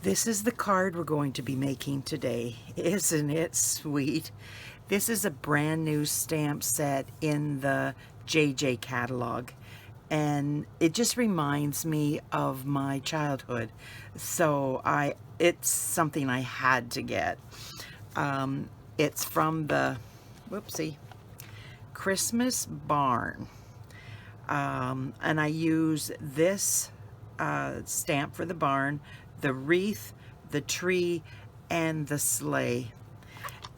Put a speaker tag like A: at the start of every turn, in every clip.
A: This is the card we're going to be making today. Isn't it sweet? This is a brand new stamp set in the JJ catalog, and it just reminds me of my childhood. So it's something I had to get. It's from the, whoopsie, Christmas Barn. And I use this stamp for the barn, the wreath, the tree, and the sleigh.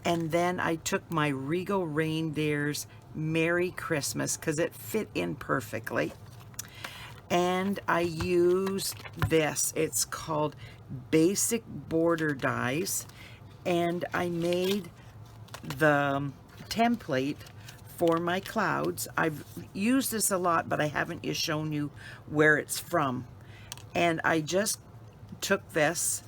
A: And then I took my Regal Reindeer's Merry Christmas because it fit in perfectly. And I used this. It's called Basic Border Dies. And I made the template for my clouds. I've used this a lot, but I haven't shown you where it's from. And I just took this,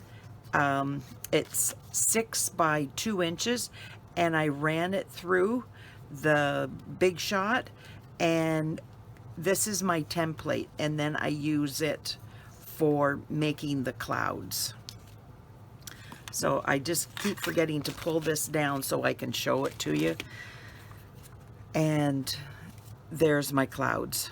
A: it's 6 by 2 inches, and I ran it through the Big Shot, and this is my template, and then I use it for making the clouds. So I just keep forgetting to pull this down so I can show it to you. And there's my clouds.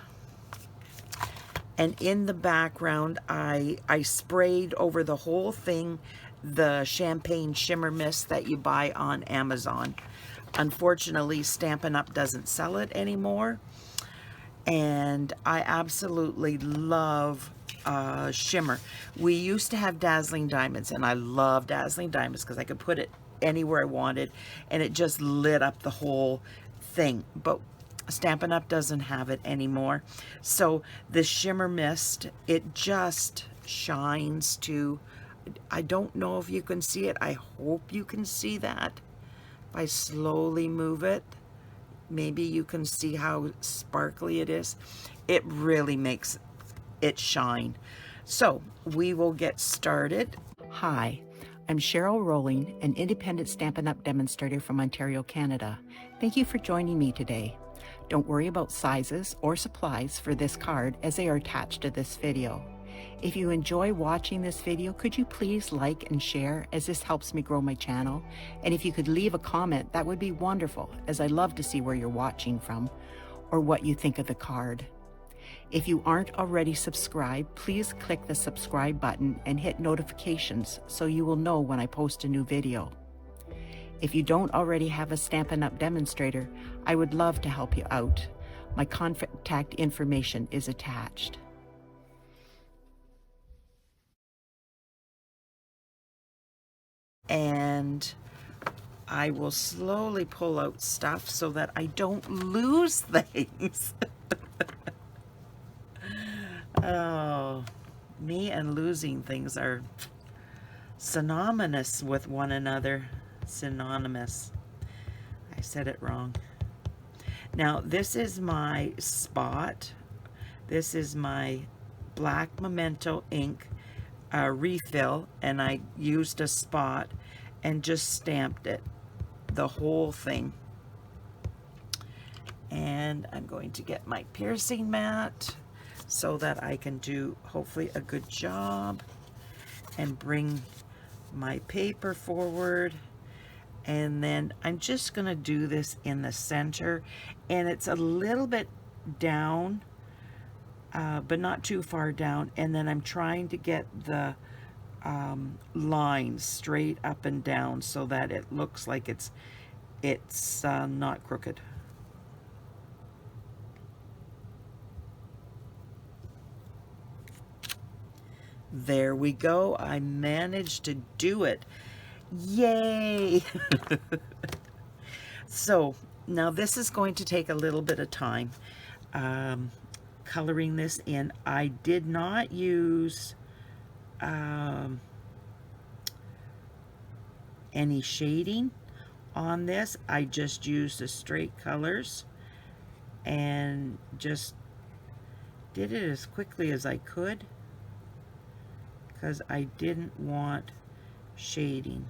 A: And in the background, I sprayed over the whole thing the champagne shimmer mist that you buy on Amazon. Unfortunately, Stampin' Up! Doesn't sell it anymore. And I absolutely love shimmer. We used to have Dazzling Diamonds, and I love Dazzling Diamonds because I could put it anywhere I wanted, and it just lit up the whole thing. But Stampin' Up! Doesn't have it anymore. So the shimmer mist, it just shines too. I don't know if you can see it. I hope you can see that. If I slowly move it, maybe you can see how sparkly it is. It really makes it shine. So we will get started. Hi, I'm Cheryl Rowling, an independent Stampin' Up! Demonstrator from Ontario, Canada. Thank you for joining me today. Don't worry about sizes or supplies for this card as they are attached to this video. If you enjoy watching this video, could you please like and share, as this helps me grow my channel? And if you could leave a comment, that would be wonderful, as I love to see where you're watching from or what you think of the card. If you aren't already subscribed, please click the subscribe button and hit notifications so you will know when I post a new video. If you don't already have a Stampin' Up! Demonstrator, I would love to help you out. My contact information is attached. And I will slowly pull out stuff so that I don't lose things. Oh, me and losing things are synonymous with one another. Synonymous. I said it wrong. Now, this is my spot. This is my black Momento ink refill, and I used a spot and just stamped it, the whole thing. And I'm going to get my piercing mat so that I can do hopefully a good job and bring my paper forward. And then I'm just going to do this in the center, and it's a little bit down, but not too far down. And then I'm trying to get the lines straight up and down so that it looks like it's not crooked. There we go. I managed to do it. Yay! So now this is going to take a little bit of time coloring this in. I did not use any shading on this. I just used the straight colors and just did it as quickly as I could because I didn't want shading.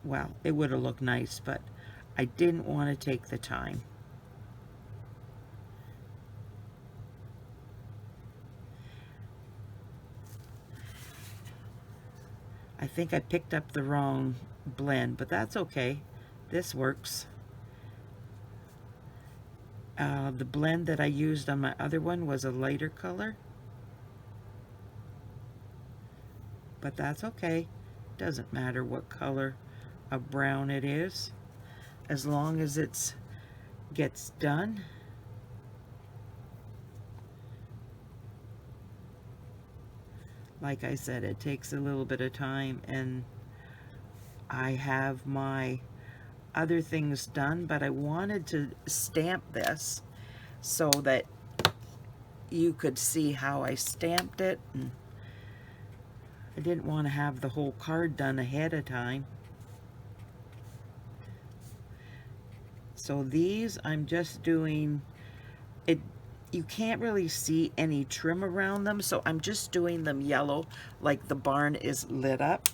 A: Well, it would have looked nice, but I didn't want to take the time. I think I picked up the wrong blend, but that's okay. This works. The blend that I used on my other one was a lighter color, but that's okay. Doesn't matter what color of brown it is, as long as it gets done. Like I said, it takes a little bit of time, and I have my other things done, but I wanted to stamp this so that you could see how I stamped it, and I didn't want to have the whole card done ahead of time. So these I'm just doing it. You can't really see any trim around them, so I'm just doing them yellow like the barn is lit up.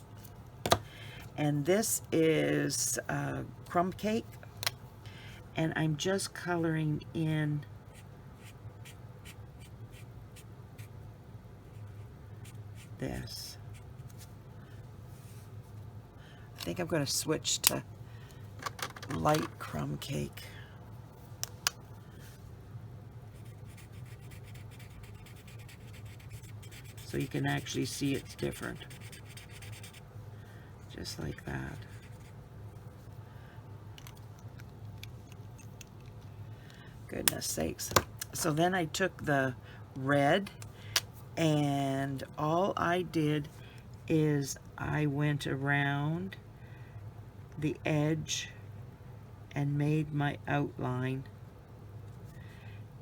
A: And this is Crumb Cake, and I'm just coloring in this. I think I'm going to switch to light Crumb Cake. So you can actually see it's different. Just like that. Goodness sakes. So then I took the red, and all I did is I went around the edge and made my outline,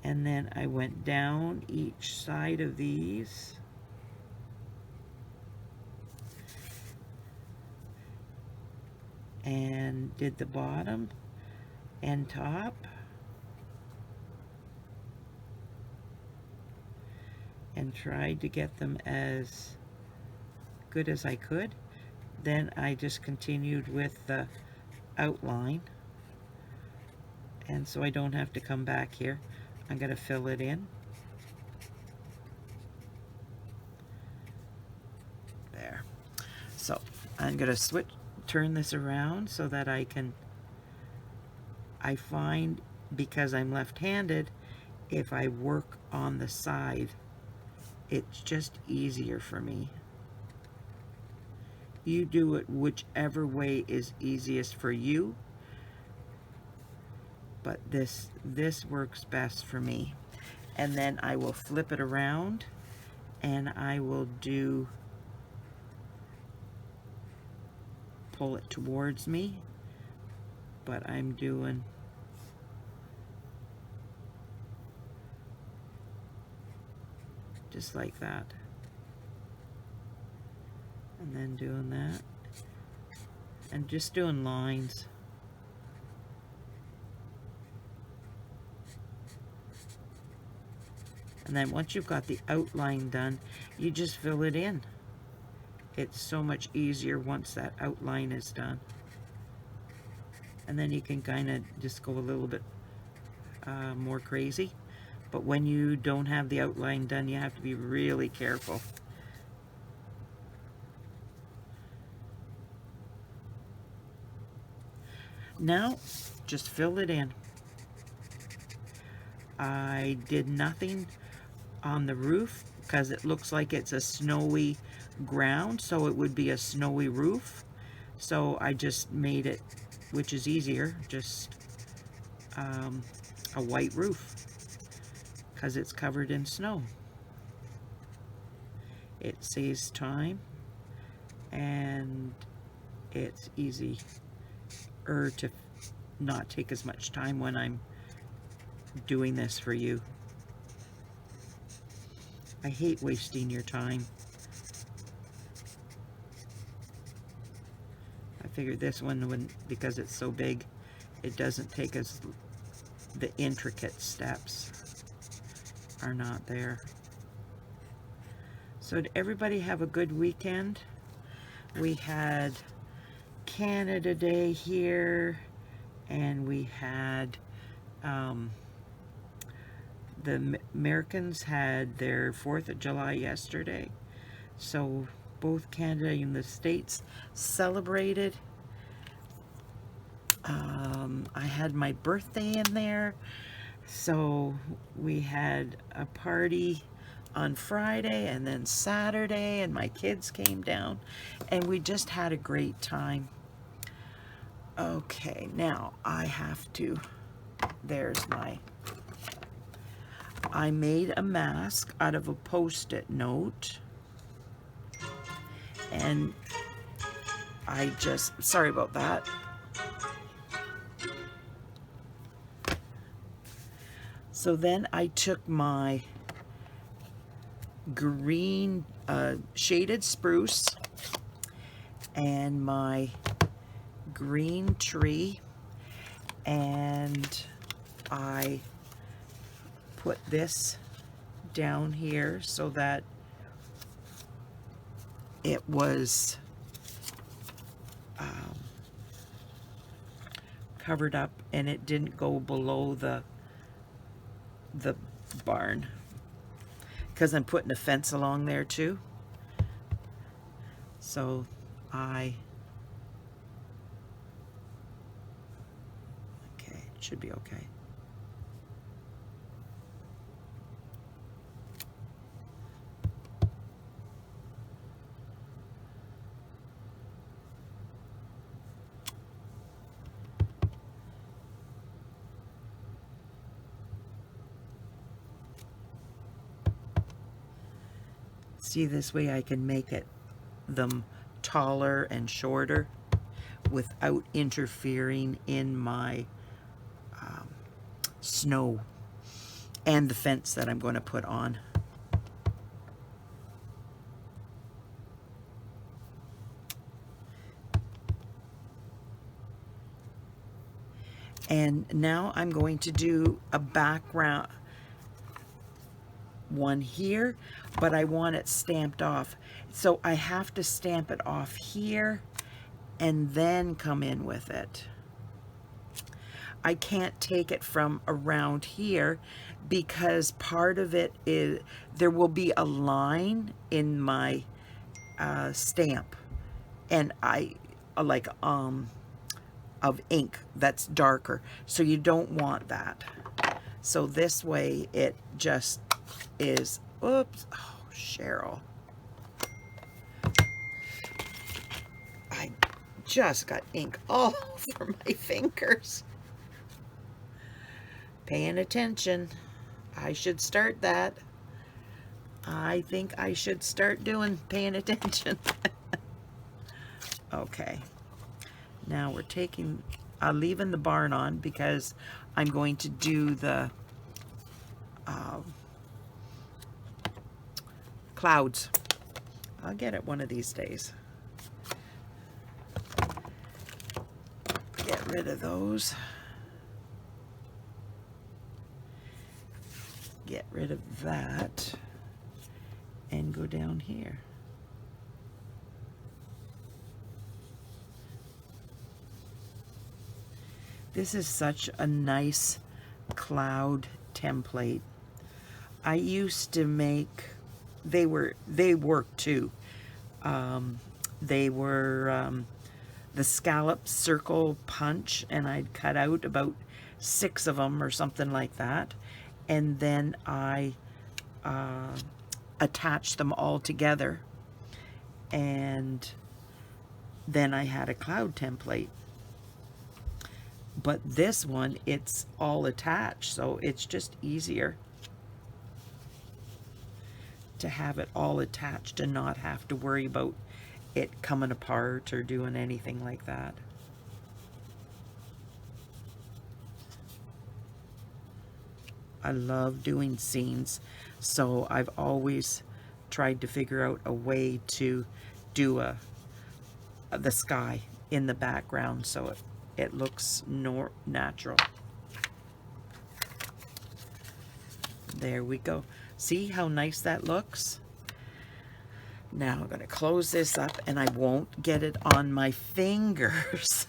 A: and then I went down each side of these and did the bottom and top, and tried to get them as good as I could. Then I just continued with the outline, and so I don't have to come back here. I'm going to fill it in. There. So I'm going to turn this around so that I find, because I'm left-handed, if I work on the side, it's just easier for me. You do it whichever way is easiest for you, but this works best for me. And then I will flip it around, and I will pull it towards me, but I'm doing just like that, and then doing that, and just doing lines. And then once you've got the outline done, you just fill it in. It's so much easier once that outline is done. And then you can kind of just go a little bit more crazy. But when you don't have the outline done, you have to be really careful. Now, just fill it in. I did nothing on the roof because it looks like it's a snowy ground, so it would be a snowy roof. So I just made it, which is easier, just a white roof because it's covered in snow. It saves time, and it's easier to not take as much time when I'm doing this for you. I hate wasting your time. I figured this one wouldn't, because it's so big, it doesn't take us, the intricate steps are not there. So did everybody have a good weekend? We had Canada Day here, and we had the Americans had their 4th of July yesterday. So both Canada and the States celebrated. I had my birthday in there, so we had a party on Friday and then Saturday, and my kids came down and we just had a great time. Okay, now I have to, there's my, I made a mask out of a Post-it note, and I just, sorry about that. So then I took my green shaded spruce and my green tree, and I put this down here so that it was covered up and it didn't go below the barn, because I'm putting a fence along there too. So okay, it should be okay. See, this way I can make them taller and shorter without interfering in my snow and the fence that I'm going to put on. And now I'm going to do a background one here, but I want it stamped off. So I have to stamp it off here and then come in with it. I can't take it from around here because part of it is, there will be a line in my stamp, and I like of ink that's darker, so you don't want that. So this way it just is, oops, oh, Cheryl. I just got ink all over my fingers. Paying attention. I should start that. I think I should start paying attention. Okay. Now we're leaving the barn on because I'm going to do the clouds. I'll get it one of these days. Get rid of those. Get rid of that and go down here. This is such a nice cloud template. I used to make, they work too. They were the scallop circle punch, and I'd cut out about 6 of them or something like that, and then I attached them all together, and then I had a cloud template. But this one, it's all attached, so it's just easier to have it all attached and not have to worry about it coming apart or doing anything like that. I love doing scenes, so I've always tried to figure out a way to do the sky in the background so it looks natural. There we go. See how nice that looks? Now I'm going to close this up and I won't get it on my fingers.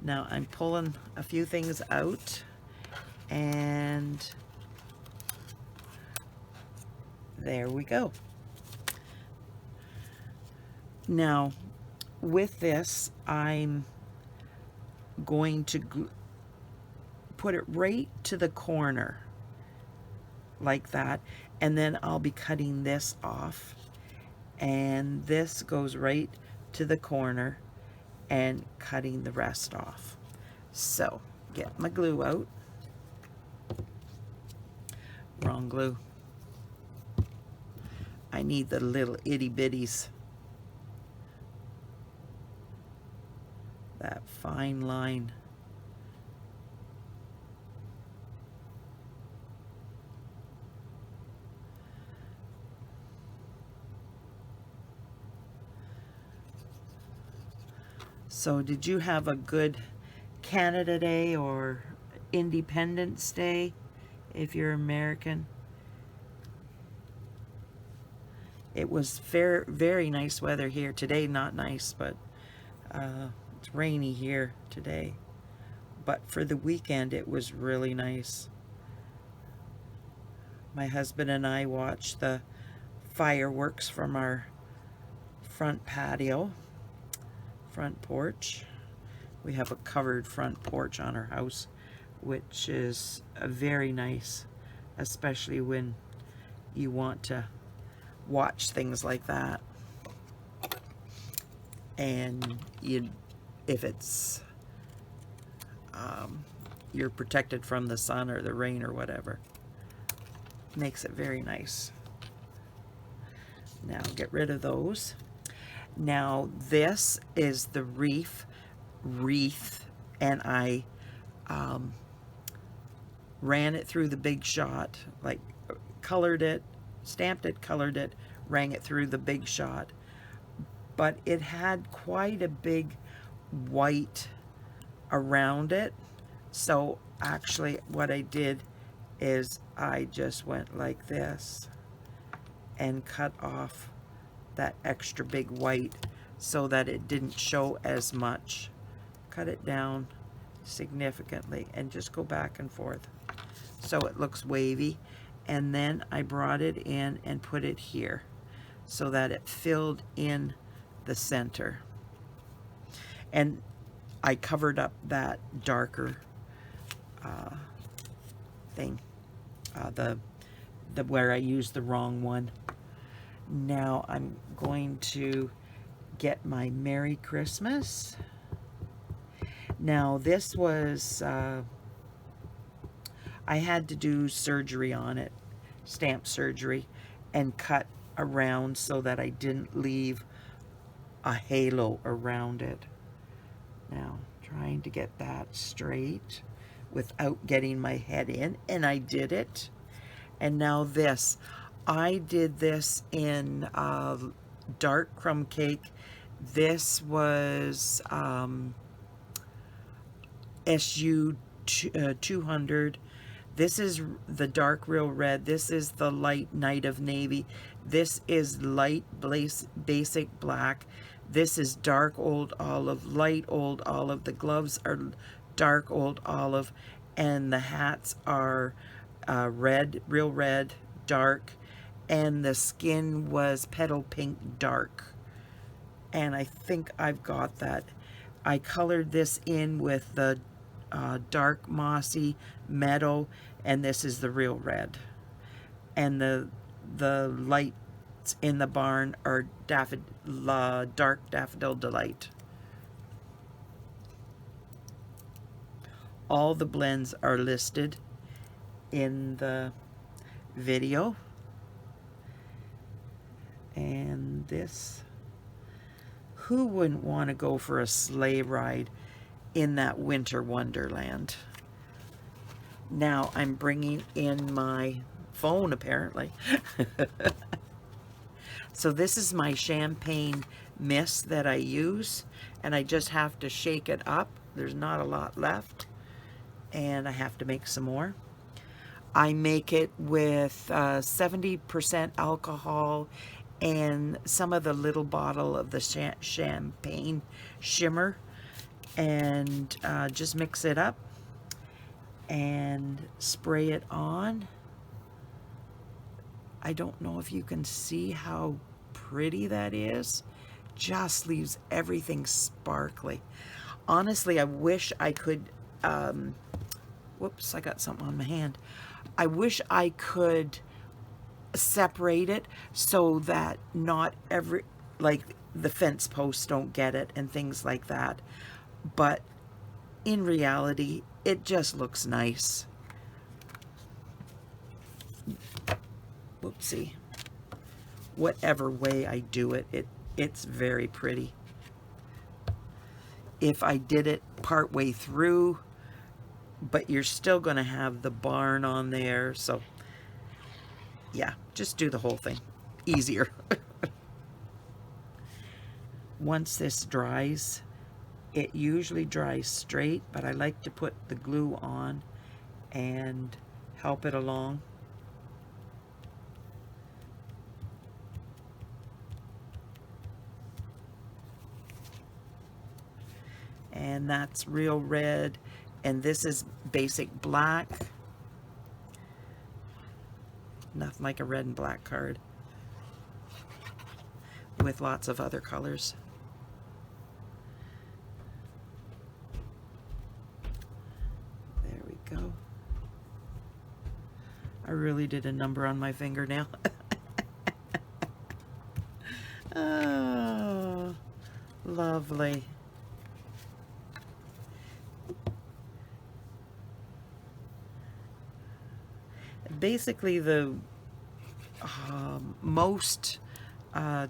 A: Now I'm pulling a few things out, and There we go. Now, with this, I'm going to put it right to the corner, like that, and then I'll be cutting this off, and this goes right to the corner and cutting the rest off. So, get my glue out. Wrong glue. I need the little itty bitties. That fine line. So did you have a good Canada Day or Independence Day if you're American? It was very nice weather here today. Not nice, but it's rainy here today. But for the weekend, it was really nice. My husband and I watched the fireworks from our front patio, front porch. We have a covered front porch on our house, which is very nice, especially when you want to watch things like that. And if it's you're protected from the sun or the rain or whatever, makes it very nice. Now get rid of those. Now this is the wreath, and I ran it through the Big Shot, like colored it, stamped it, colored it, ran it through the Big Shot. But it had quite a big white around it. So actually what I did is I just went like this and cut off that extra big white so that it didn't show as much. Cut it down significantly and just go back and forth so it looks wavy. And then I brought it in and put it here so that it filled in the center. And I covered up that darker thing, the where I used the wrong one. Now I'm going to get my Merry Christmas. Now this was, I had to do surgery on it, stamp surgery, and cut around so that I didn't leave a halo around it. Now trying to get that straight without getting my head in, and I did it. And now this, I did this in dark Crumb Cake. This was SU 200. This is the dark Real Red. This is the light Night of Navy. This is light basic black. This is dark Old Olive, light Old Olive. The gloves are dark Old Olive, and the hats are red, Real Red, dark, and the skin was Petal Pink dark. And I think I've got that. I colored this in with the dark Mossy Meadow, and this is the Real Red. And the lights in the barn are dark Daffodil Delight. All the blends are listed in the video. And this, who wouldn't want to go for a sleigh ride in that winter wonderland? Now I'm bringing in my phone, apparently. So this is my champagne mist that I use, and I just have to shake it up. There's not a lot left, and I have to make some more. I make it with 70% alcohol and some of the little bottle of the champagne Shimmer, and just mix it up and spray it on. I don't know if you can see how pretty that is. Just leaves everything sparkly. Honestly, I wish I could, whoops, I got something on my hand. I wish I could separate it so that not every, like the fence posts don't get it and things like that. But in reality, it just looks nice. Whoopsie. Whatever way I do it, it's very pretty. If I did it part way through, but you're still going to have the barn on there, so yeah, just do the whole thing. Easier. Once this dries, it usually dries straight, but I like to put the glue on and help it along. And that's real red, and this is basic black. Nothing like a red and black card with lots of other colors. There we go. I really did a number on my fingernail. Oh, lovely. Basically, the most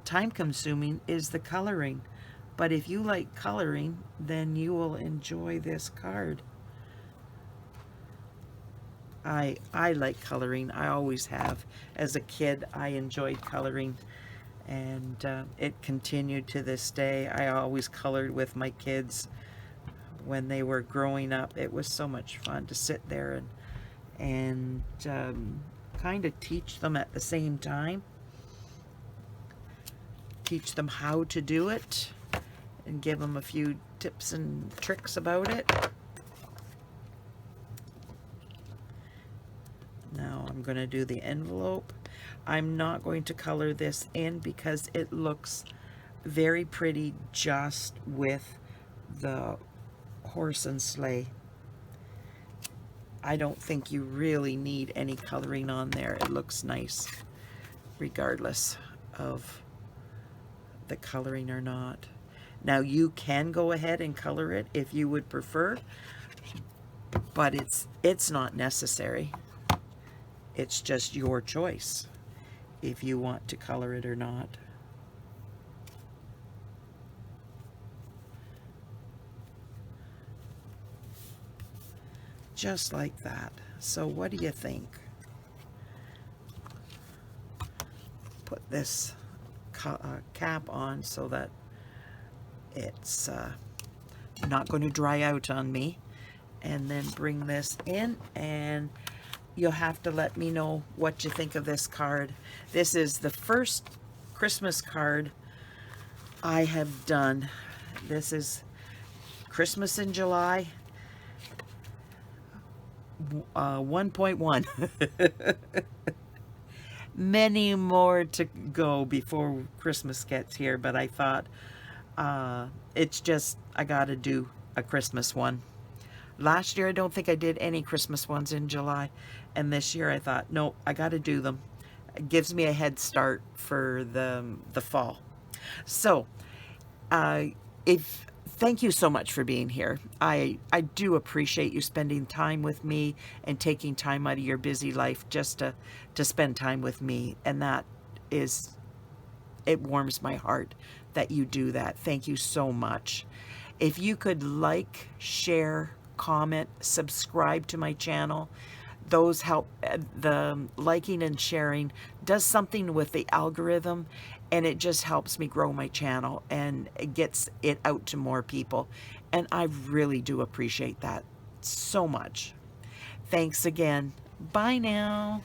A: time consuming is the coloring, but if you like coloring, then you will enjoy this card. I like coloring. I always have. As a kid, I enjoyed coloring, and it continued to this day. I always colored with my kids when they were growing up. It was so much fun to sit there and kind of teach them at the same time. Teach them how to do it and give them a few tips and tricks about it. Now I'm going to do the envelope. I'm not going to color this in because it looks very pretty just with the horse and sleigh. I don't think you really need any coloring on there. It looks nice regardless of the coloring or not. Now you can go ahead and color it if you would prefer, but it's not necessary. It's just your choice if you want to color it or not. Just like that. So what do you think? Put this cap on so that it's not going to dry out on me, and then bring this in, and you'll have to let me know what you think of this card. This is the first Christmas card I have done. This is Christmas in July 1.1. Many more to go before Christmas gets here, but I thought it's just, I gotta do a Christmas one. Last year I don't think I did any Christmas ones in July, and this year I thought, nope, I gotta do them. It gives me a head start for the fall. So thank you so much for being here. I do appreciate you spending time with me and taking time out of your busy life just to spend time with me. And that is, it warms my heart that you do that. Thank you so much. If you could like, share, comment, subscribe to my channel, those help. The liking and sharing does something with the algorithm, and it just helps me grow my channel and it gets it out to more people. And I really do appreciate that so much. Thanks again. Bye now.